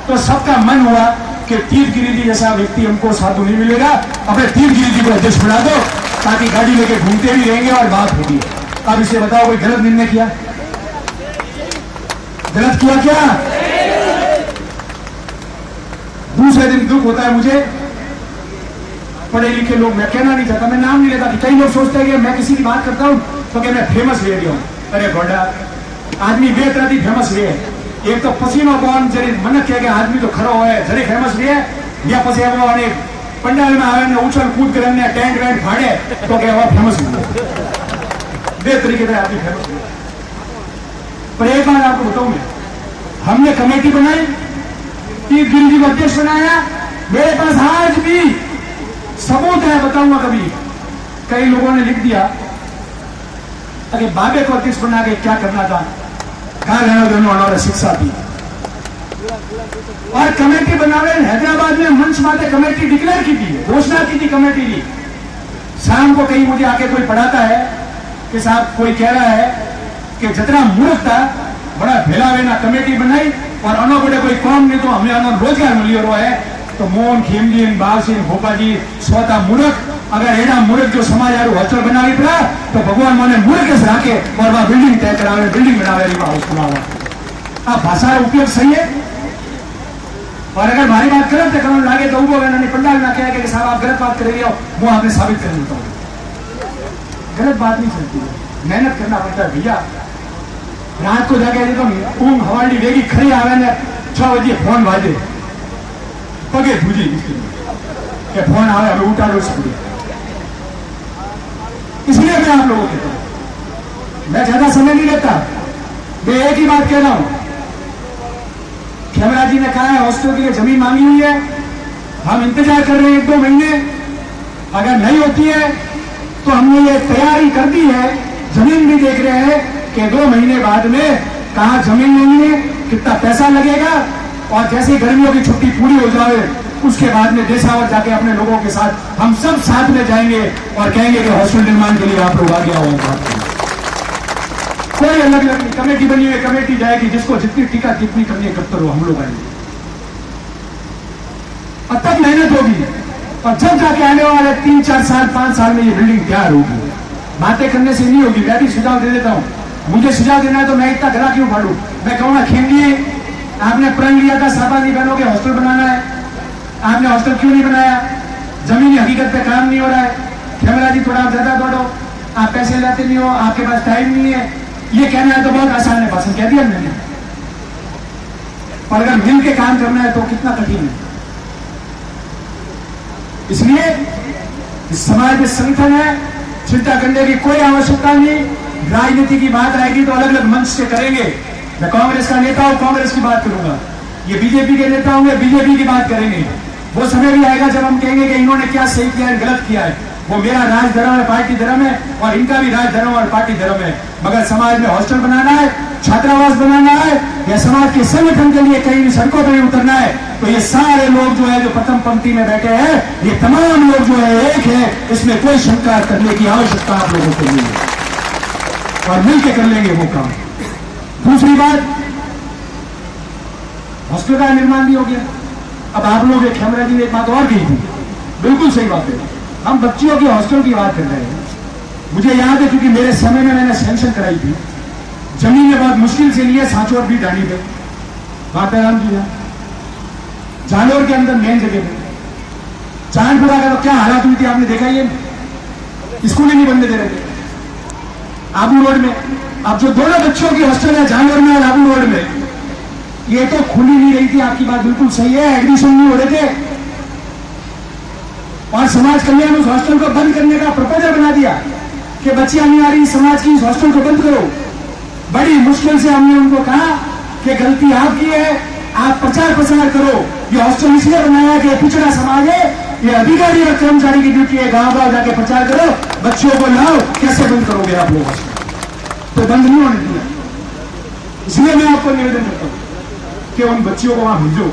तो सबका मन हुआ कि तीर्थ गिरी जी जैसा व्यक्ति हमको साधु नहीं मिलेगा, अपने तीर्थ गिरी जी को अध्यक्ष बना दो ताकि गाड़ी लेके घूमते भी रहेंगे और बात होगी। अब इसे बताओ कोई गलत निर्णय किया? गलत किया क्या? दूसरे दिन दुख होता है मुझे, पढ़े लिखे लोग, मैं कहना नहीं चाहता, मैं नाम नहीं लेता, कई लोग सोचते हैं कि मैं किसी की बात करता हूं तो कि मैं फेमस ले गया हूं। अरे घोड़ा आदमी बे तरह की फेमस रे, एक तो पसीनो कौन जरी मन कहे कि आदमी तो खरो है जरी फेमस रे, या पसी वो अनेक पंडाल में आवे ने उछल कूद करने टेंट वेंट फाड़े तो के वो फेमस है, बे तरीके से आदमी फेमस है। पर एक बात आपको बताऊं, मैं हमने कमेटी बनाई, तीर्थ गिरी जी को अध्यक्ष बनाया, मेरे पास आज भी सबूत है, बताऊंगा कभी। कई लोगों ने लिख दिया कि बाबे को अध्यक्ष बना के क्या करना था, कहां रहना दोनों उन्होंने शिक्षा दी और कमेटी बनावे। हैदराबाद में मंच माते कमेटी डिक्लेयर की थी, घोषणा की थी कमेटी की। शाम को कहीं मुझे आके कोई पढ़ाता है कि साहब कोई कह रहा है कि जितना मूर्ख था बड़ा भेलावे ना कमेटी बनाई और अनो बड़े कोई काम नहीं तो हमें अनो रोजगार मिलियो रो है। तो मोहन खेमजी बाबसिंह भोपाजी स्वतः मूर्ख, अगर एडा मूर्ख जो समाज आरू हॉस्टल बनावी पड़ा तो भगवान माने मूर्ख से राखे और वह बिल्डिंग तय करावे, बिल्डिंग बनावे हाउस बनावा। आप भाषा का उपयोग सही है। और अगर हमारी बात गलत है करने लगे तो वो पंडाल ना कहे कि साहब आप गलत बात कर रही हो, वो आपने साबित कर देता हूँ। गलत बात नहीं चलती है, मेहनत करना पड़ता है भैया। रात को जाके देखो ऊंग हवाली वेगी खरी आवे ने 6 बजे फोन बाजे पगे धूजी के फोन आवे हमें उठाड़ो सकते। इसलिए मैं आप लोगों को कहता हूं, मैं ज्यादा समय नहीं लेता, मैं एक ही बात कह रहा हूं। खेमरा जी ने कहा है हॉस्टल के लिए जमीन मांगी हुई है, हम इंतजार कर रहे हैं 1-2 महीने, अगर नहीं होती है तो हमने ये तैयारी कर दी है, जमीन भी देख रहे हैं कि 2 महीने बाद में कहां जमीन लेनी है, कितना पैसा लगेगा, और जैसे गर्मियों की छुट्टी पूरी हो जाए उसके बाद में देशावर जाके अपने लोगों के साथ हम सब साथ में जाएंगे और कहेंगे कि हॉस्टल निर्माण के लिए आप लोग आगे आओ। कोई अलग अलग कमेटी बनी हुई, कमेटी जाएगी, जिसको जितनी टीका जितनी करनी है कब करो, हम लोग आएंगे। अब तक मेहनत होगी और जब जाके आने वाले 3-4 साल 5 साल में ये बिल्डिंग तैयार होगी। बातें करने से नहीं होगी। मैं भी सुझाव दे देता हूं, मुझे सुझाव देना है तो मैं इतना गला क्यों फाड़ू। मैं कहूंगा खेमजी आपने प्रण लिया था साहबानी बहनों के हॉस्टल बनाना है, आपने हॉस्टल क्यों नहीं बनाया? जमीनी हकीकत पे काम नहीं हो रहा है। खेमरा जी थोड़ा आप ज्यादा दौड़ो, आप पैसे लाते नहीं हो, आपके पास टाइम नहीं है, ये कहना है तो बहुत आसान है, भाषण कह दिया मैंने। पर अगर मिल के काम करना है तो कितना कठिन है। इसलिए इस समाज में संगठन है, चिंता करने की कोई आवश्यकता नहीं। राजनीति की बात आएगी तो अलग अलग मंच से करेंगे। मैं कांग्रेस का नेता हूं, कांग्रेस की बात करूंगा, ये बीजेपी के नेता होंगे, बीजेपी की बात करेंगे। वो समय भी आएगा जब हम कहेंगे कि इन्होंने क्या सही किया है, गलत किया है। वो मेरा राज धर्म है, पार्टी धर्म है, और इनका भी राज धर्म और पार्टी धर्म है। मगर समाज में हॉस्टल बनाना है, छात्रावास बनाना है, या समाज के संगठन के लिए कहीं सड़कों पर उतरना है, तो ये सारे लोग जो है जो प्रथम पंक्ति में बैठे हैं, ये तमाम लोग जो है एक है, इसमें कोई शंका करने की आवश्यकता आप लोगों को नहीं है, और मिलकर कर लेंगे वो काम। दूसरी बात, हॉस्टल का निर्माण भी हो गया। अब आप लोग एक खेमरा जी ने एक बात और कही थी, बिल्कुल सही बात है, हम बच्चियों की हॉस्टल की बात कर रहे हैं। मुझे याद है क्योंकि मेरे समय में मैंने सैंक्शन कराई थी, जमीनें बहुत मुश्किल से लिए सांचौर भी डाली पे माताराम जी जालोर के अंदर मेन जगह पे चांदपुरा का तो क्या हालात हुई थी आपने देखा, ये स्कूल ही नहीं बनने दे रहे थे आबू रोड में। अब जो दोनों बच्चों की हॉस्टल है जालोर में और आबू रोड में, ये तो खुली नहीं रही थी। आपकी बात बिल्कुल सही है, एडमिशन नहीं हो रहे थे, और समाज कल्याण उस हॉस्टल को बंद करने का प्रपोजल बना दिया कि बच्चियां नहीं आ रही समाज की, इस हॉस्टल को बंद करो। बड़ी मुश्किल से हमने उनको कहा कि गलती आपकी है, आप प्रचार प्रसार करो, ये हॉस्टल इसलिए बनाया है कि पिछड़ा समाज है, ये अधिकारी और कर्मचारी की ड्यूटी है, गांव गांव जाके प्रचार करो, बच्चों को लाओ। कैसे बंद करोगे आप लोग? तो बंद नहीं होने दिया। इसलिए मैं आपको निवेदन करता हूं कि उन बच्चियों को वहां भेजो,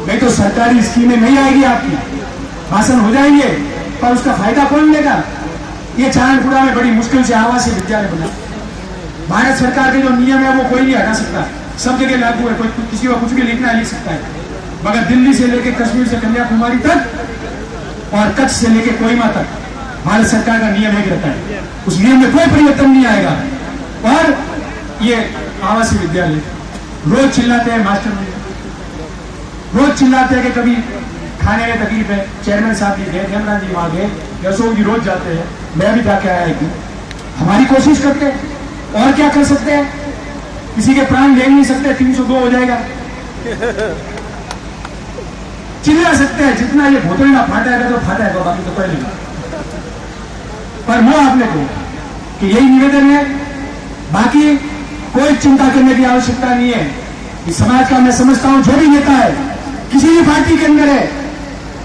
नहीं तो सरकारी स्कीमें नहीं आएगी, आपकी भाषण हो जाएंगे, पर उसका फायदा कौन लेगा? ये चांदपुरा में बड़ी मुश्किल से आवासीय विद्यालय बना, भारत सरकार के जो नियम है वो कोई नहीं हटा सकता। सब जगह लागू है, कोई किसी को कुछ भी लिखना लिख सकता है, मगर दिल्ली से लेकर कश्मीर से कन्याकुमारी तक और कच्छ से लेकर कोहिमा तक भारत सरकार का नियम एक रहता है, उस नियम में कोई परिवर्तन नहीं आएगा। और ये आवासीय विद्यालय रोज चिल्लाते हैं मास्टर नहीं, रोज चिल्लाते हैं कि कभी खाने में तकलीफ है, चेयरमैन साहब भी गए, हेमराज जी वहां गए, अशोक जी रोज जाते हैं, मैं भी जाके आया एक दिन। हमारी कोशिश करते हैं, और क्या कर सकते हैं, किसी के प्राण ले नहीं सकते, 302 हो जाएगा, चिल्ला सकते हैं जितना ये भोतला फाटा है तो फाटा है, बाकी तो पहले पर वो आपने को कि यही निवेदन है, बाकी कोई चिंता करने की आवश्यकता नहीं है। इस समाज का मैं समझता हूं जो भी नेता है किसी भी पार्टी के अंदर है,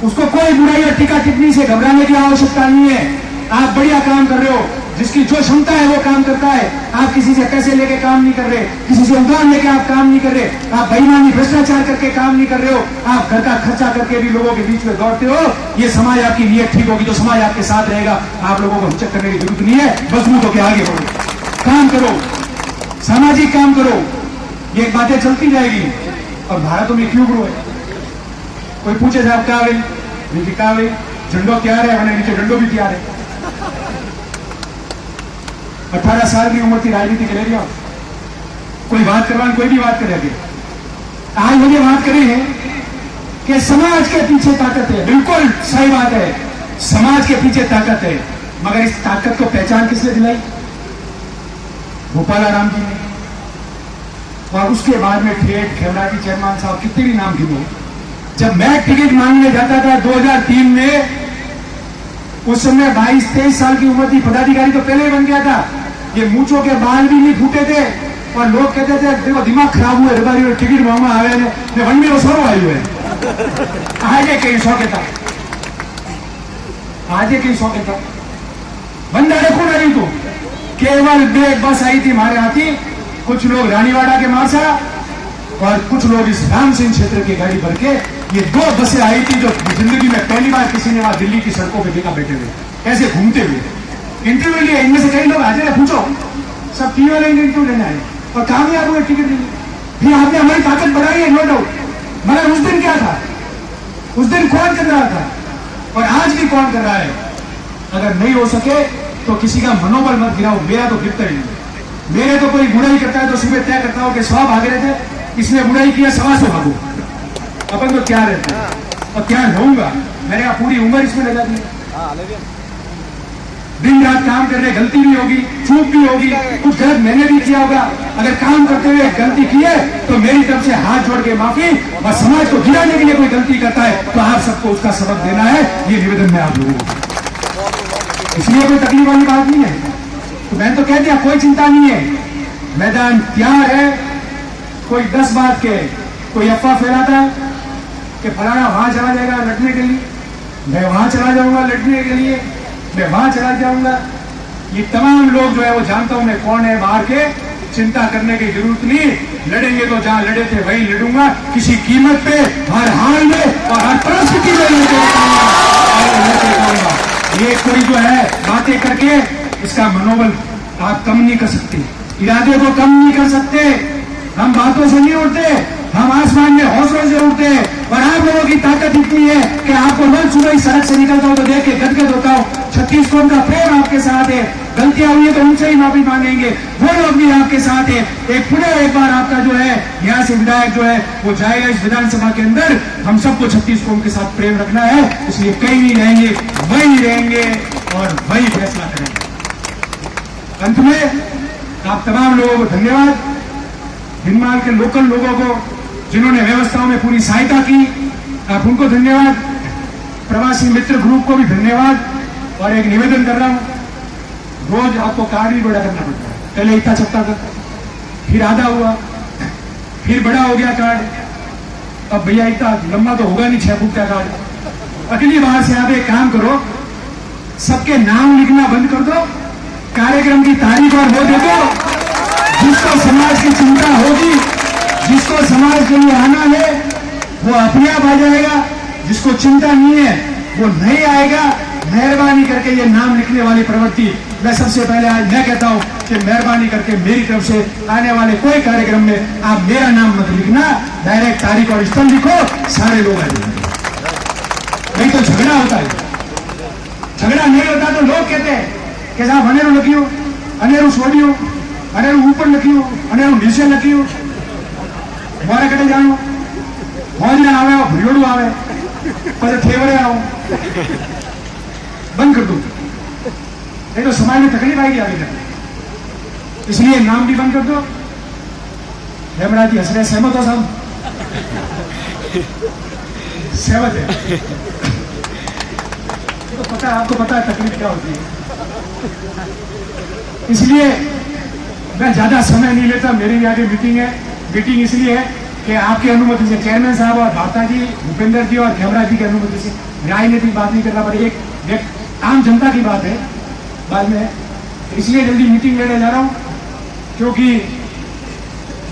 उसको कोई बुराई या टीका टिप्पणी से घबराने की आवश्यकता नहीं है। आप बढ़िया काम कर रहे हो, जिसकी जो क्षमता है वो काम करता है। आप किसी से पैसे लेके काम नहीं कर रहे, किसी से उधार लेके आप काम नहीं कर रहे, आप बेईमानी भ्रष्टाचार करके काम नहीं कर रहे हो, आप घर का खर्चा करके भी लोगों के बीच में दौड़ते हो। ये समाज आपकी नीयत ठीक होगी तो समाज आपके साथ रहेगा, आप लोगों को हिचक करने की जरूरत नहीं है। मजबूत होकर आगे बढ़ो, काम करो, सामाजिक काम करो, ये बातें चलती जाएगी। और भारत में क्यों ग्रो है, कोई पूछे साहब क्या गई क्या गई, झंडो तैयार है, मैंने नीचे डंडो भी तैयार है। 18 साल की उम्र थी, राजनीति के लिए कोई बात करवान, कोई भी बात करेंगे। आज मुझे बात करी है कि समाज के पीछे ताकत है, बिल्कुल सही बात है, समाज के पीछे ताकत है, मगर इस ताकत को पहचान किसने दिलाई? गोपालाराम जी ने। और उसके बाद में ठेठ खेमराजी चेयरमैन साहब, कितने भी नाम गिनो। जब मैं टिकट मांगने जाता था 2003 में, उस समय 22-23 साल की उम्र थी, पदाधिकारी तो पहले ही बन गया था, ये मूंछों के बाल भी नहीं फूटे थे, और लोग कहते थे देखो दिमाग खराब हुआ है, टिकट मांगा आवे ने वन में सोरो आई हुए आगे कई शौक था, आगे कई शौक था। बंदा देखो ना नहीं, तो केवल एक बस आई थी हमारे हाथी, कुछ लोग रानीवाड़ा के मारसा और कुछ लोग इस राम सिंह क्षेत्र की गाड़ी भर के, ये 2 बसें आई थी जो जिंदगी में पहली बार किसी ने वहां दिल्ली की सड़कों पे देखा, बैठे हुए ऐसे घूमते हुए। इंटरव्यू लिए, इनमें से कई लोग आ जाए, पूछो, सब टीवी वाले इंटरव्यू लेने आए और कामयाब हुए, टिकट लिए। फिर आपने हमारी ताकत बढ़ाई है, नो डाउट, मगर उस दिन क्या था, उस दिन कौन कर रहा था और आज भी कौन कर रहा है? अगर नहीं हो सके तो किसी का मनोबल मत गिराओ, मेरा तो गिरता ही नहीं। मेरे तो कोई बुराई करता है तो सुबह तय करता हूं कि 100 भाग रहे थे, इसने बुराई किया 125 भागो, अपन तो क्या रहते हैं और क्या रहूंगा, मैंने कहा पूरी उम्र इसमें लगा दी, दिन रात काम कर रहे, गलती भी होगी, चूक भी होगी, कुछ गलत मैंने भी किया होगा, अगर काम करते हुए गलती की है तो मेरी तरफ से हाथ जोड़ के माफी, और समाज को गिराने के लिए कोई गलती करता है तो आप सबको उसका सबक देना है, ये निवेदन मैं आप लोगों को। इसलिए कोई तकलीफ वाली बात नहीं है, तो मैंने तो कह दिया कोई चिंता नहीं है, मैदान तैयार है। कोई 10 बात के कोई अफवाह फैलाता है कि फलाना वहां चला जाएगा लड़ने के लिए, मैं वहां चला जाऊंगा लड़ने के लिए, मैं वहां चला जाऊंगा, ये तमाम लोग जो है वो जानता हूं मैं कौन है, बाहर के, चिंता करने की जरूरत नहीं। लड़ेंगे तो जहां लड़े थे वहीं लड़ूंगा, किसी कीमत पे, हर हाल में और हर परिस्थिति में लड़के रहूंगा। ये कोई जो है बातें करके इसका मनोबल आप कम नहीं कर सकते, इरादे को कम नहीं कर सकते। हम बातों से नहीं उड़ते, हम आसमान में हौसलों से उड़ते हैं। और आप लोगों की ताकत इतनी है कि आपको रोज सुबह ही सड़क से निकलता हूं तो देख के गदगद होता हूं। छत्तीसगढ़ का प्रेम आपके साथ है, गलतियां हुई है तो उनसे ही माफी मांगेंगे, वो लोग भी आपके साथ है। एक बार आपका जो है यहाँ से विधायक जो है वो जाएगा इस विधानसभा के अंदर, हम सबको छत्तीसगढ़ के साथ प्रेम रखना है, इसलिए कहीं नहीं रहेंगे, वही रहेंगे और वही फैसला करेंगे। अंत में आप तमाम लोगों को धन्यवाद, भिनमाल के लोकल लोगों को जिन्होंने व्यवस्थाओं में पूरी सहायता की, आप उनको धन्यवाद, प्रवासी मित्र ग्रुप को भी धन्यवाद। और एक निवेदन कर रहा हूं, रोज आपको कार्ड भी बड़ा करना पड़ता है, पहले इतना छपता था, फिर आधा हुआ, फिर बड़ा हो गया कार्ड, अब भैया इतना लंबा तो होगा नहीं 6 फुट का कार्ड। अगली बार से आप एक काम करो, सबके नाम लिखना बंद कर दो, कार्यक्रम की तारीख और वो दे दो, जिसको समाज की चिंता होगी, जिसको समाज के लिए आना है वो अपने आप आ जाएगा, जिसको चिंता नहीं है वो नहीं आएगा। मेहरबानी करके ये नाम लिखने वाली प्रवृत्ति मैं सबसे पहले आज मैं कहता हूं कि मेहरबानी करके मेरी तरफ से आने वाले कोई कार्यक्रम में आप मेरा नाम मत लिखना, डायरेक्ट तारीख और स्थल लिखो, सारे लोग आ जाएंगे। नहीं तो झगड़ा होता है। झगड़ा नहीं होता तो लोग कहते हैं कि साहब अनेरू लख्યું, अनेरू छोड़્યું, अनेरू ऊपर लખ્યું, अनेरू नीचे लખ્યું, મારે કટે જાણું, મોજના આવે ભૂલોડું આવે, પછી થેવડે આવો, बंद कर दो, नहीं तो समाज में तकलीफ आएगी आगे जाके। इसलिए नाम भी बंद कर दो। हेमराज जी हंस रहे, सहमत हो साहब? सहमत है? तो पता, आपको पता है तकलीफ क्या होती है। इसलिए मैं ज्यादा समय नहीं लेता, मेरी भी आगे मीटिंग है। मीटिंग इसलिए है कि आपकी अनुमति से चेयरमैन साहब और भावता जी, भूपेंद्र जी और हेमराज जी की अनुमति से राजनीतिक बात नहीं करना पड़ेगी, एक आम जनता की बात है बाद में। इसलिए जल्दी मीटिंग लेने जा रहा हूं क्योंकि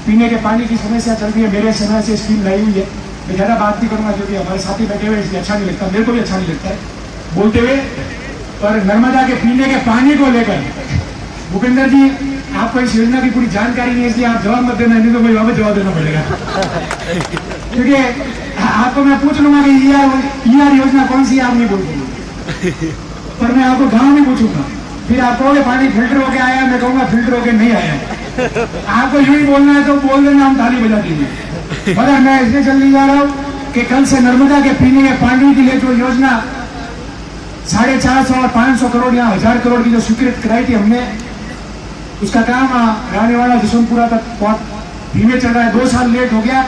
पीने के पानी की समस्या चल रही है। मेरे समय से स्कीम लाई हुई है। मैं ज्यादा बात नहीं करूंगा क्योंकि हमारे साथी बैठे हुए, इसलिए अच्छा नहीं लगता, मेरे को भी अच्छा नहीं लगता है बोलते हुए। पर नर्मदा के पीने के पानी को लेकर भूपेंद्र जी, आपको इस योजना की पूरी जानकारी नहीं है, इसलिए आप जवाब मत देना, नहीं तो मुझे वापस जवाब देना पड़ेगा। क्योंकि आपको मैं पूछ लूंगा कि ईआर योजना कौन सी है, आप नहीं बोलते, पर मैं आपको गांव में पूछूंगा, फिर आप कहोगे पानी फिल्टर होके आया, मैं कहूंगा फिल्टर होके नहीं आया। आपको यूं ही बोलना है तो बोल देना, हम ताली बजा देंगे। मगर मैं इसलिए चलने जा रहा हूं कि कल से नर्मदा के पीने के पानी के लिए जो योजना 450 और 500 करोड़ या 1000 करोड़ की जो स्वीकृत कराई थी हमने, उसका काम रानीवाड़ा जसवंतपुरा तक बहुत धीमे चल रहा है, 2 साल लेट हो गया।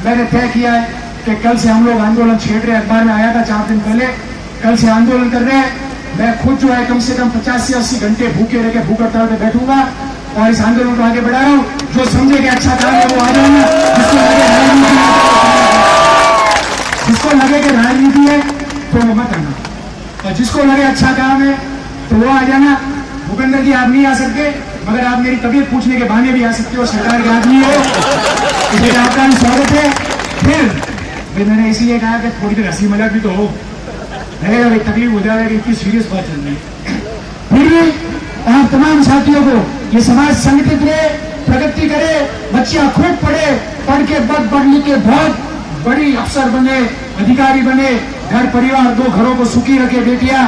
मैंने तय किया है कि कल से हम लोग आंदोलन छेड़ रहे हैं। अखबार में आया था 4 दिन पहले, कल से आंदोलन कर रहे हैं। मैं खुद जो है कम से कम 50 से 80 घंटे भूखे रह के भूख हड़ताल पे बैठूंगा और इस आंदोलन को आगे बढ़ा रहा हूँ। जो समझे कि अच्छा काम है वो आ जाना, जिसको लगे कि राजनीति है तो वो मत आना, और जिसको लगे अच्छा काम है तो वो आ जाना। भूपेंद्र जी आप नहीं आ सकते, मगर आप मेरी तबीयत पूछने के बहाने भी आ सकते हो, सरकार के आदमी हो, इसलिए आपका भी स्वागत है। फिर मैंने इसलिए कहा कि थोड़ी देर हंसी मजाक भी तो हो, नहीं तकलीफ हो जाएगा कि इतनी सीरियस बात चल रही है। फिर भी आप तमाम साथियों को ये समाज संगठित रहे, प्रगति करे, बच्चियां खूब पढ़े, पढ़ के पढ़ लिख के बहुत बड़ी अफसर बने, अधिकारी बने, घर परिवार 2 घरों को सुखी रखे बेटियां,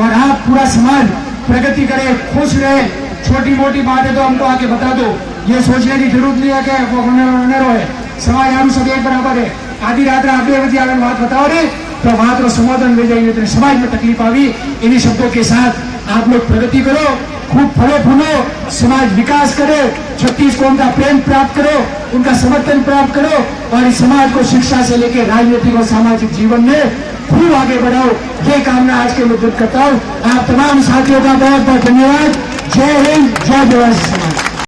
और आप पूरा समाज प्रगति करे, खुश रहे। छोटी मोटी बात है तो हमको आके बता दो, ये सोचने की जरूरत नहीं है कि वो अनेरो है, समाज आरू सब एक बराबर है। आधी रात 2 बजे आगे बात बताओ रे तो वहां तो समाधान ले जाएंगे, तो समाज में तकलीफ आवी। इन्हीं शब्दों के साथ आप लोग प्रगति करो, खूब फलो फूलो, समाज विकास करे, 36 कौम का प्रेम प्राप्त करो, उनका समर्थन प्राप्त करो, और इस समाज को शिक्षा से लेकर राजनीतिक और सामाजिक जीवन में खूब आगे बढ़ाओ। ये कामना आज के मुद्दत करता हूँ। आप तमाम साथियों का बहुत बहुत धन्यवाद। जय हिंद, जय जवाहर।